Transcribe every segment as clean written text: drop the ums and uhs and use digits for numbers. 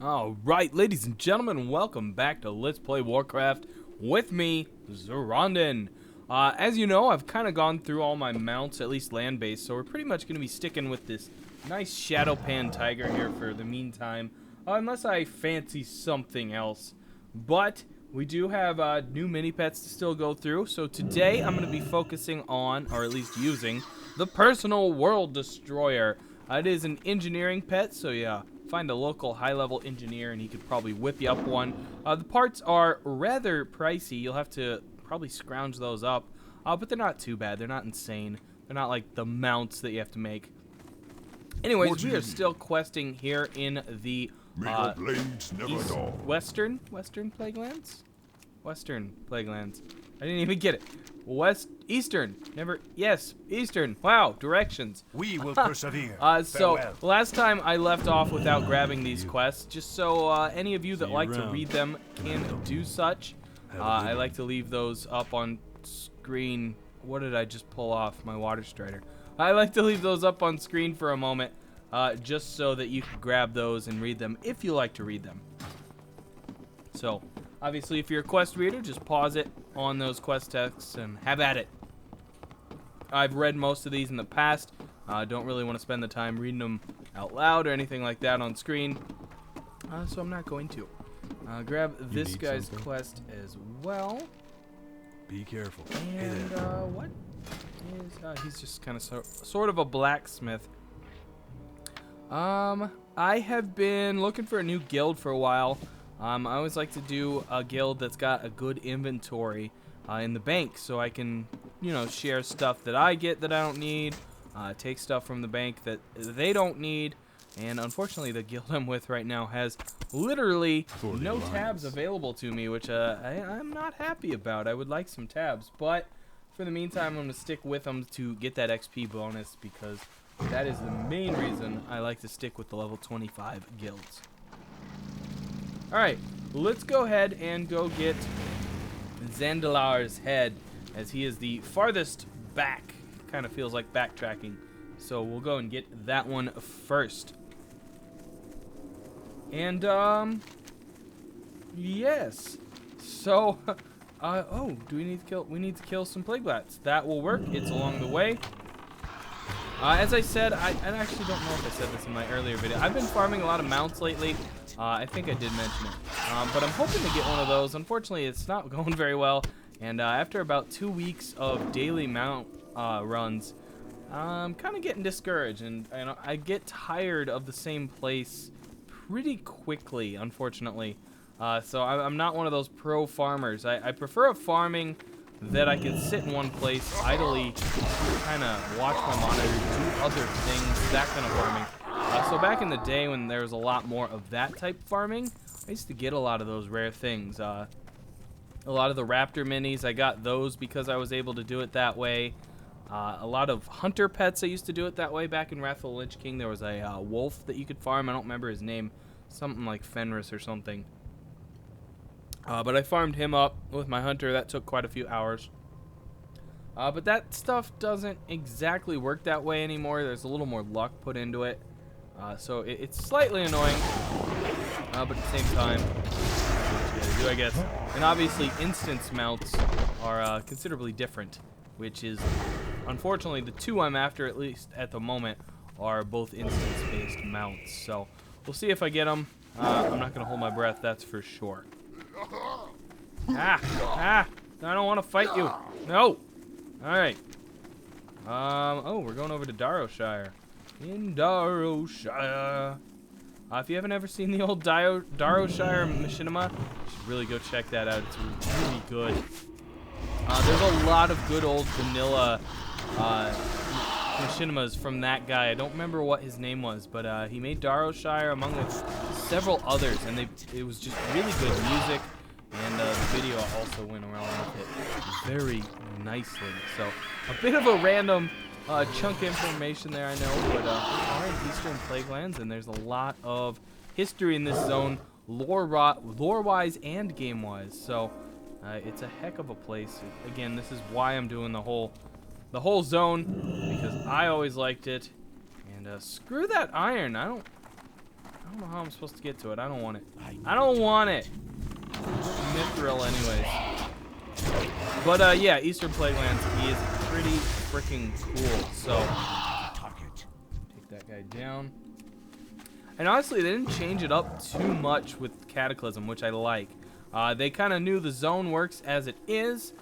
Alright, ladies and gentlemen, welcome back to Let's Play Warcraft with me, Zoronden. As you know, I've kind of gone through all my mounts, at least land-based, so we're pretty much going to be sticking with this nice Shadow Pan Tiger here for the meantime, unless I fancy something else. But we do have new mini-pets to still go through, so today I'm going to be focusing on, or at least using, the Personal World Destroyer. It is an engineering pet, so yeah. Find a local high-level engineer and he could probably whip you up one. The parts are rather pricey. You'll have to probably scrounge those up, but they're not too bad. They're not insane. They're not like the mounts that you have to make. Anyways, we are still questing here in the Western Plaguelands? Western Plaguelands. I didn't even get it. Eastern. Eastern. Wow, directions. We will persevere. So last time I left off without grabbing these quests, just so any of you that like to read them can do such. I like to leave those up on screen. What did I just pull off? My water strider. I like to leave those up on screen for a moment, just so that you can grab those and read them if you like to read them. So, obviously, if you're a quest reader, just pause it on those quest texts and have at it. I've read most of these in the past. Don't really want to spend the time reading them out loud or anything like that on screen, so I'm not going to. Grab this guy's quest as well. Be careful. And what is? He's just kind of sort of a blacksmith. I have been looking for a new guild for a while. I always like to do a guild that's got a good inventory in the bank, so I can, share stuff that I get that I don't need, take stuff from the bank that they don't need, and unfortunately the guild I'm with right now has literally no tabs available to me, which I'm not happy about. I would like some tabs, but for the meantime I'm going to stick with them to get that XP bonus, because that is the main reason I like to stick with the level 25 guilds. Alright, let's go ahead and go get Zandalar's head, as he is the farthest back. Kind of feels like backtracking. So we'll go and get that one first. And, yes. So, oh, do we need to kill? We need to kill some plaguelats. That will work. It's along the way. As I said, I actually don't know if I said this in my earlier video. I've been farming a lot of mounts lately. I think I did mention it. But I'm hoping to get one of those. Unfortunately, it's not going very well. And after about 2 weeks of daily mount runs, I'm kind of getting discouraged. And I get tired of the same place pretty quickly, unfortunately. So I'm not one of those pro farmers. I prefer a farming that I can sit in one place idly, kind of watch my monitor, do other things, that kind of farming. So back in the day when there was a lot more of that type of farming, I used to get a lot of those rare things. A lot of the raptor minis, I got those because I was able to do it that way. A lot of hunter pets, I used to do it that way. Back in Wrath of the Lich King, there was a wolf that you could farm. I don't remember his name. Something like Fenris or something. But I farmed him up with my hunter. That took quite a few hours. But that stuff doesn't exactly work that way anymore. There's a little more luck put into it. So it's slightly annoying. But at the same time, I guess. And obviously, instance mounts are considerably different, which is, unfortunately, the two I'm after, at least at the moment, are both instance-based mounts. So we'll see if I get them. I'm not going to hold my breath, that's for sure. I don't want to fight you. No. All right. Oh, we're going over to Darrowshire. In Darrowshire. If you haven't ever seen the old Darrowshire machinima, you should really go check that out. It's really good. There's a lot of good old vanilla machinimas from that guy. I don't remember what his name was, but he made Darrowshire among several others, and it was just really good music, and the video also went around with it very nicely. So a bit of a random chunk of information there, I know, but we are in Eastern Plaguelands, and there's a lot of history in this zone, lore-wise and game-wise. So it's a heck of a place. Again, this is why I'm doing the whole zone, because I always liked it. And screw that iron. I I don't know how I'm supposed to get to it. I don't want it. I don't want it. Mithril anyways. But yeah, Eastern Plaguelands is pretty freaking cool. So take that guy down. And honestly, they didn't change it up too much with Cataclysm, which I like. They kind of knew the zone works as it is.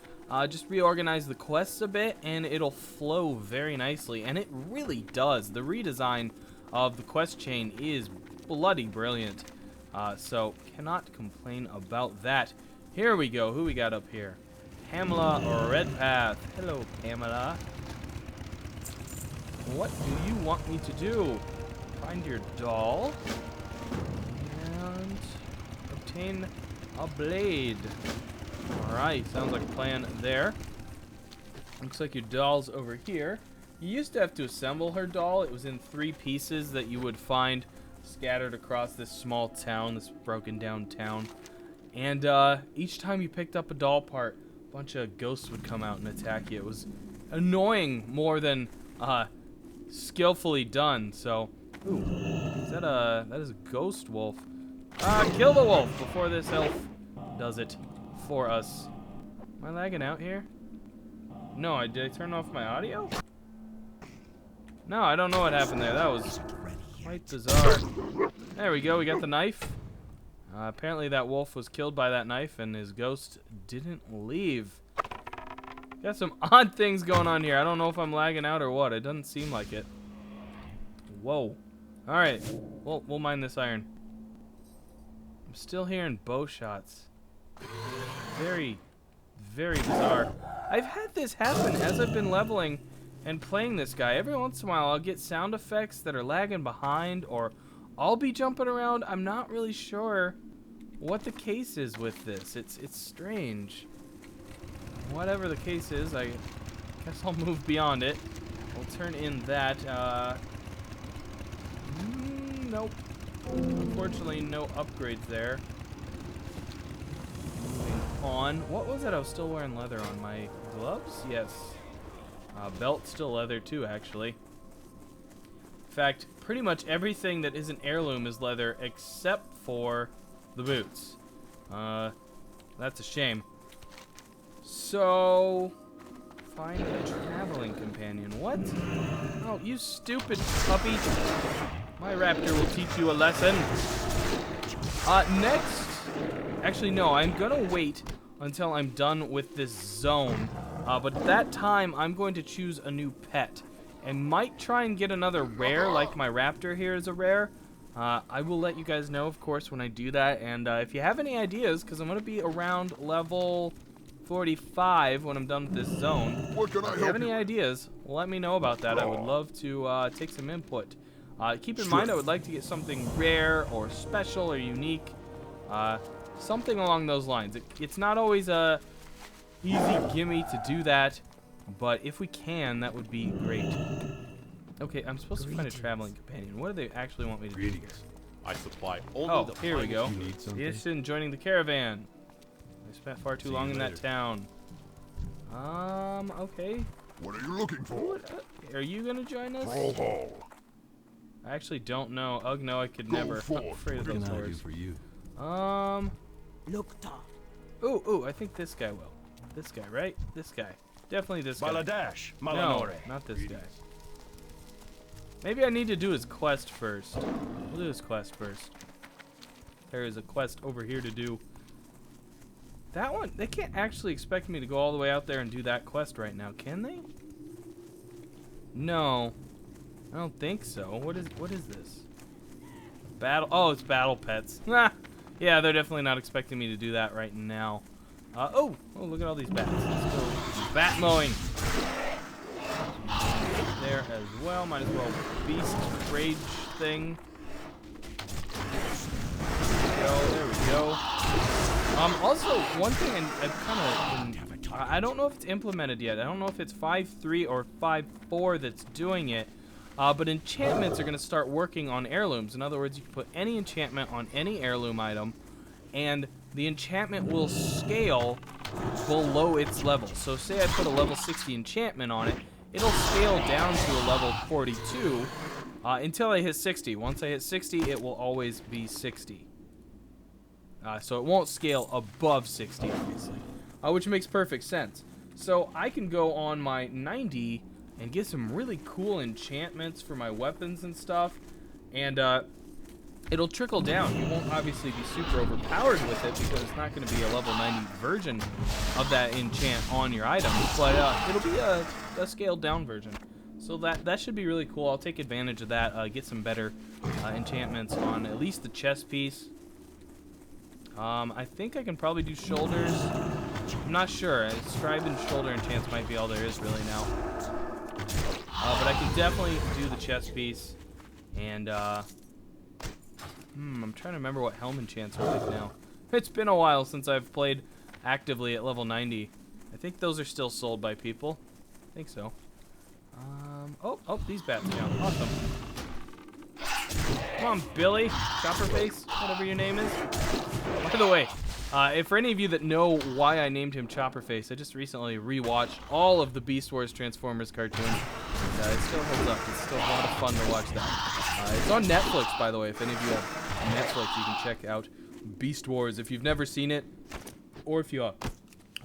Just reorganize the quests a bit, and it'll flow very nicely. And it really does. The redesign of the quest chain is bloody brilliant. So cannot complain about that. Here we go. Who we got up here? Pamela or Redpath. Hello, Pamela. What do you want me to do? Find your doll and obtain a blade. Alright, sounds like a plan there. Looks like your doll's over here. You used to have to assemble her doll. It was in 3 pieces that you would find scattered across this small town, this broken down town. And each time you picked up a doll part, a bunch of ghosts would come out and attack you. It was annoying more than skillfully done. So, ooh, that is a ghost wolf. Kill the wolf before this elf does it for us. Am I lagging out here? No, did I turn off my audio? No, I don't know what happened there. That was quite bizarre. There we go, we got the knife. Apparently that wolf was killed by that knife and his ghost didn't leave. Got some odd things going on here. I don't know if I'm lagging out or what. It doesn't seem like it. Whoa. Alright, we'll mine this iron. I'm still hearing bow shots. Very, very bizarre. I've had this happen as I've been leveling and playing this guy. Every once in a while I'll get sound effects that are lagging behind, or I'll be jumping around. I'm not really sure what the case is with this. It's strange. Whatever the case is, I guess I'll move beyond it. We'll turn in that. Nope. Unfortunately, no upgrades there. Moving on. What was it? I was still wearing leather on my gloves? Yes. Belt still leather too, actually. In fact, pretty much everything that isn't heirloom is leather except for the boots. That's a shame. So, find a traveling companion. What? Oh, you stupid puppy. My raptor will teach you a lesson. Next, actually no, I'm gonna wait until I'm done with this zone. But at that time, I'm going to choose a new pet. And might try and get another rare, like my raptor here is a rare. I will let you guys know, of course, when I do that. And if you have any ideas, because I'm going to be around level 45 when I'm done with this zone. If you have any ideas, let me know about that. I would love to take some input. Keep in mind, I would like to get something rare or special or unique. Something along those lines. It's not always a easy gimme to do that, but if we can, that would be great. Okay, I'm supposed to find a traveling companion. What do they actually want me to do here? I supply only the here we go. You need something? Interested in joining the caravan. I spent far too long in that town. Okay. What are you looking for? Are you gonna join us? Roll hall. I actually don't know. Ugh, no, I could Go never. I'm forth. afraid of What those can I do doors. for you? Ooh, I think this guy will. This guy, right? This guy. Definitely this guy. Baladash, No, Malanore. not this guy. Maybe I need to do his quest first. We'll do his quest first. There is a quest over here to do. That one, they can't actually expect me to go all the way out there and do that quest right now, can they? No. I don't think so. What is this? Battle. Oh, it's battle pets. Yeah, they're definitely not expecting me to do that right now. Oh, look at all these bats. Let's go bat mowing. There as well. Might as well beast rage thing. There we go. Also, one thing I don't know if it's implemented yet. I don't know if it's 5.3 or 5.4 that's doing it. But enchantments are going to start working on heirlooms. In other words, you can put any enchantment on any heirloom item, and the enchantment will scale below its level. So say I put a level 60 enchantment on it, it'll scale down to a level 42, until I hit 60. Once I hit 60, it will always be 60. So it won't scale above 60, obviously, which makes perfect sense. So I can go on my 90 and get some really cool enchantments for my weapons and stuff, and it'll trickle down. You won't obviously be super overpowered with it because it's not going to be a level 90 version of that enchant on your item, but it'll be a scaled down version. So that should be really cool. I'll take advantage of that, get some better enchantments on at least the chest piece. I think I can probably do shoulders. I'm not sure. Scribe and shoulder enchants might be all there is really now. But I can definitely do the chest piece. And I'm trying to remember what helm enchants are like now. It's been a while since I've played actively at level 90. I think those are still sold by people. I think so. Oh, these bats count. Awesome. Come on, Billy. Chopperface, whatever your name is. By the way, if for any of you that know why I named him Chopperface, I just recently rewatched all of the Beast Wars Transformers cartoons. And, it still holds up. It's still a lot of fun to watch that. It's on Netflix, by the way. If any of you have Netflix, you can check out Beast Wars. If you've never seen it, or if you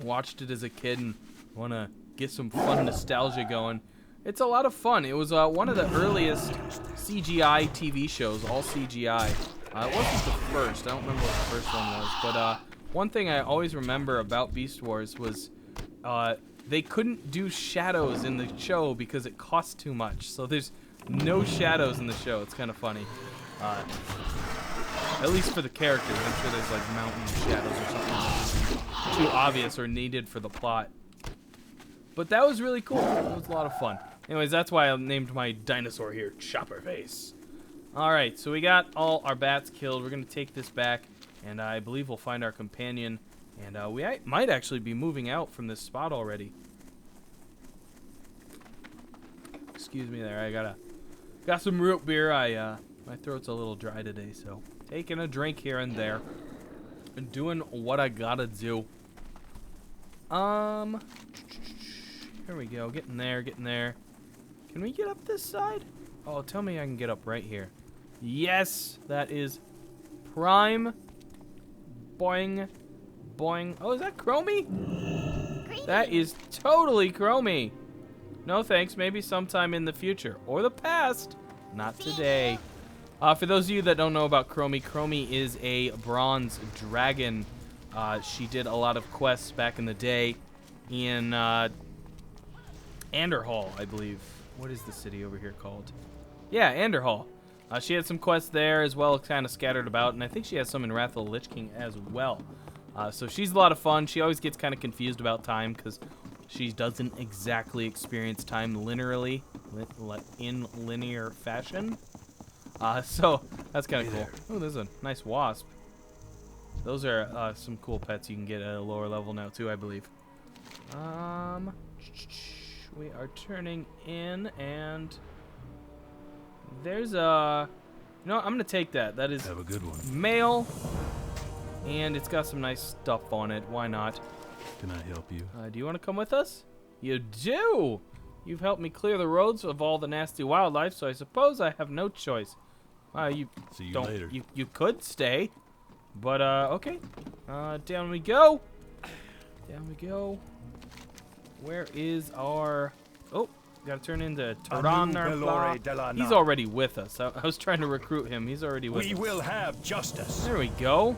watched it as a kid and want to get some fun nostalgia going, it's a lot of fun. It was one of the earliest CGI TV shows, all CGI. It wasn't the first. I don't remember what the first one was. But one thing I always remember about Beast Wars was they couldn't do shadows in the show because it cost too much. So there's no shadows in the show. It's kind of funny. At least for the characters. I'm sure there's like mountain shadows or something too obvious or needed for the plot. But that was really cool. It was a lot of fun. Anyways, that's why I named my dinosaur here Chopperface. Alright, so we got all our bats killed. We're going to take this back, and I believe we'll find our companion. And we might actually be moving out from this spot already. Excuse me there. I got some root beer. My throat's a little dry today, so taking a drink here and there. And doing what I gotta do. Here we go. Getting there, getting there. Can we get up this side? Oh, tell me I can get up right here. Yes, that is prime. Boing. Boing. Oh, is that Chromie? That is totally Chromie. No thanks, maybe sometime in the future. Or the past. Not today. For those of you that don't know about Chromie, Chromie is a bronze dragon. She did a lot of quests back in the day in Anderhall, I believe. What is the city over here called? Yeah, Anderhall. She had some quests there as well, kind of scattered about, and I think she has some in Wrath of the Lich King as well. So she's a lot of fun. She always gets kind of confused about time because she doesn't exactly experience time linearly, in linear fashion. So that's kind of cool. Oh, there's a nice wasp. Those are some cool pets you can get at a lower level now too, I believe. We are turning in, and there's a... You know what? I'm going to take that. That is Have a good one. Mail, and it's got some nice stuff on it. Why not? Can I help you? Do you want to come with us? You do! You've helped me clear the roads of all the nasty wildlife, so I suppose I have no choice. See you later. You could stay, but okay. Down we go. Down we go. Where is our... Oh, gotta turn into Tyrannar. He's already with us. I was trying to recruit him. He's already with us. We will have justice. There we go.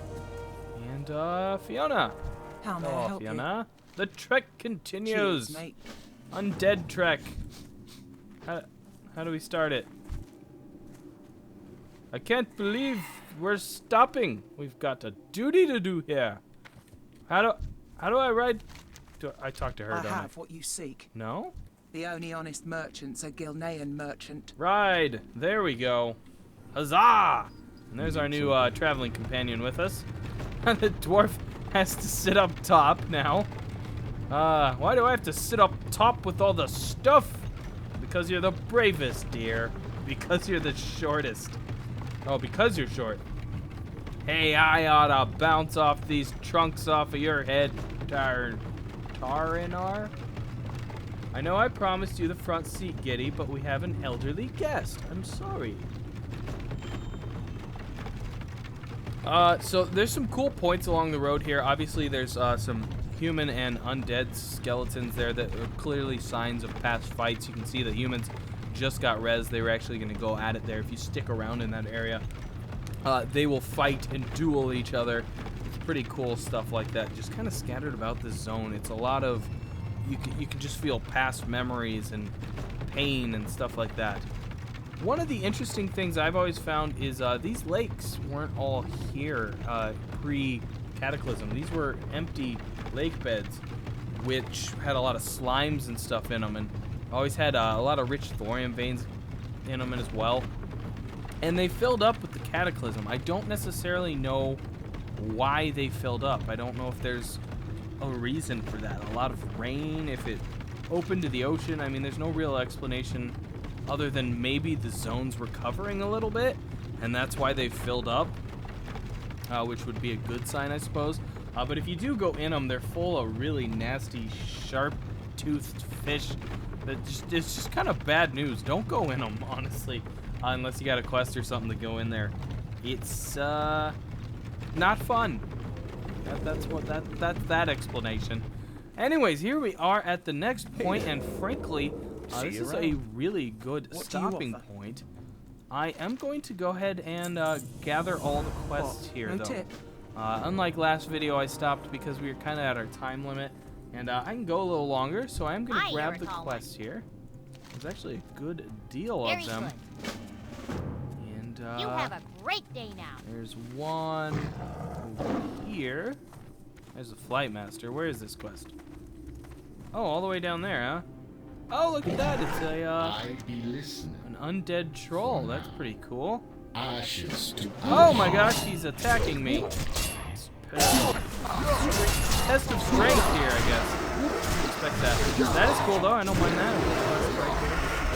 And Fiona. How may I help Fiona. The trek continues. Cheers, mate. Undead trek. How do we start it? I can't believe we're stopping. We've got a duty to do here. How do I ride? I talk to her, I don't have what you seek. No? The only honest merchant's a Gilnean merchant. Ride. There we go. Huzzah! And there's our new traveling companion with us. And the dwarf has to sit up top now. Why do I have to sit up top with all the stuff? Because you're the bravest, dear. Because you're the shortest. Oh, because you're short. Hey, I oughta bounce off these trunks off of your head, Tarinar? I know I promised you the front seat, Giddy, but we have an elderly guest. I'm sorry. So there's some cool points along the road here. Obviously, there's some human and undead skeletons there that are clearly signs of past fights. You can see the humans just got res. They were actually going to go at it there. If you stick around in that area, they will fight and duel each other. It's pretty cool stuff like that. Just kind of scattered about this zone. It's a lot of, you can just feel past memories and pain and stuff like that. One of the interesting things I've always found is these lakes weren't all here pre-Cataclysm. These were empty lake beds, which had a lot of slimes and stuff in them, and always had a lot of rich thorium veins in them as well. And they filled up with the Cataclysm. I don't necessarily know why they filled up. I don't know if there's a reason for that. A lot of rain, if it opened to the ocean. I mean, there's no real explanation other than maybe the zone's recovering a little bit, and that's why they filled up, which would be a good sign, I suppose. But if you do go in them, they're full of really nasty, sharp-toothed fish. It's just kind of bad news. Don't go in them, honestly, unless you got a quest or something to go in there. It's not fun. That's that explanation. Anyways, here we are at the next point, and frankly, this is a really good stopping point. I am going to go ahead and gather all the quests here, though. Unlike last video, I stopped because we were kind of at our time limit, and I can go a little longer, so I'm going to grab the quests here. There's actually a good deal of them. And you have a great day now. There's one over here. There's the Flight Master. Where is this quest? Oh, all the way down there, huh? Oh, look at that! It's an undead troll. That's pretty cool. Oh my gosh, he's attacking me. Test of strength here, I guess. Expect that. That is cool though. I don't mind that.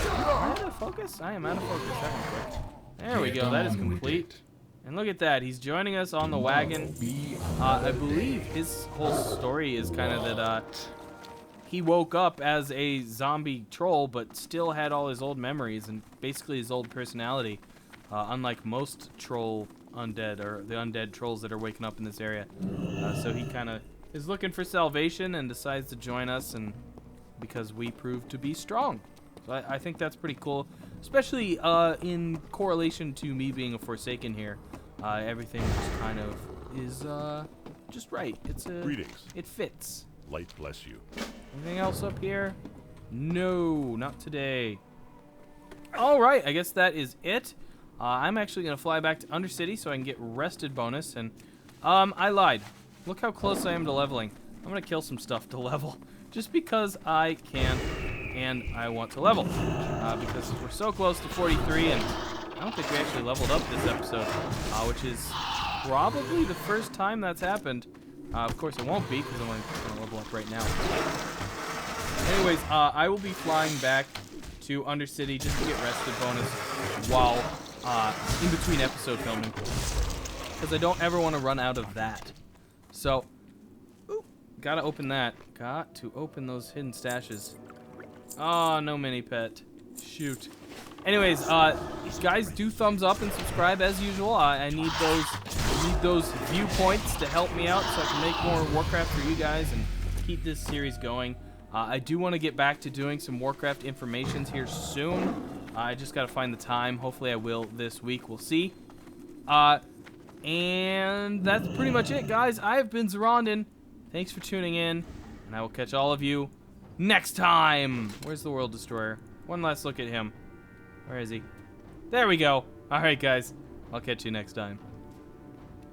Am I out of focus? I am out of focus. That one quick. There we go. That is complete. And look at that. He's joining us on the wagon. I believe his whole story is kind of that he woke up as a zombie troll, but still had all his old memories and basically his old personality. Unlike most troll undead, or the undead trolls that are waking up in this area. So he kind of is looking for salvation and decides to join us, and because we proved to be strong. So I think that's pretty cool, especially in correlation to me being a Forsaken here. Everything just kind of is just right. Greetings. It fits. Light bless you. Anything else up here? No, not today. All right, I guess that is it. I'm actually going to fly back to Undercity so I can get rested bonus. And I lied. Look how close I am to leveling. I'm going to kill some stuff to level just because I can and I want to level. Because we're so close to 43, and I don't think we actually leveled up this episode, which is probably the first time that's happened. Of course, it won't be because I'm going to level up right now. Anyways, I will be flying back to Undercity just to get rested bonus while in between episode filming, because I don't ever want to run out of that. So, gotta open that. Got to open those hidden stashes. Oh, no mini pet. Shoot. Anyways, guys, do thumbs up and subscribe as usual. I need those viewpoints to help me out so I can make more Warcraft for you guys and keep this series going. I do want to get back to doing some Warcraft informations here soon. I just got to find the time. Hopefully I will this week. We'll see. And that's pretty much it, guys. I have been Zoronden. Thanks for tuning in, and I will catch all of you next time. Where's the World Destroyer? One last look at him. Where is he? There we go. All right, guys. I'll catch you next time.